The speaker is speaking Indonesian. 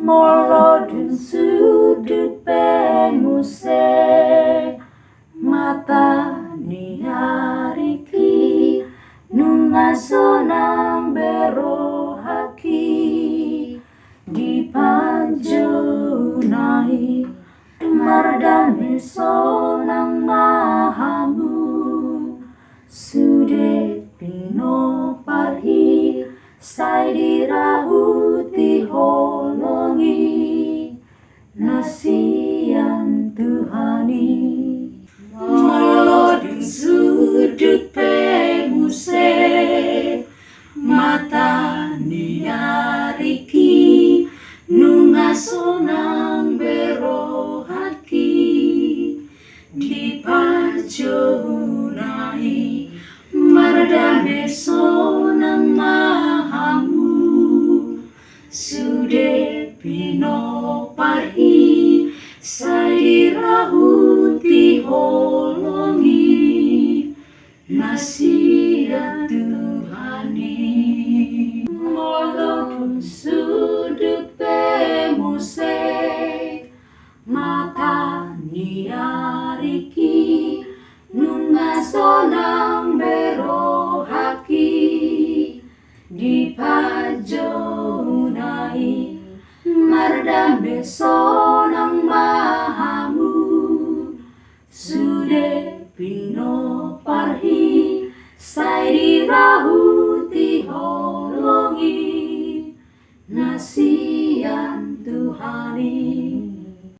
molodun sudut penguse mata ni ariki nungasonang bero haki di panjunai mardame sonang mahamu sude pino parhi sai dirahuti holongi nasian Tuhani molodun sudut penguse mata ni ariki nungasonang bero haki di panjunai mardame sonang mahamu sude pino parhi sai dirahuti holongi nasihat Tuhani molodun sudut pemuse mata ni ariki nungasonang bero haki di pajonai mardame sonang mahamu sude pino parhi sai dirahuti holongi nasian Tuhani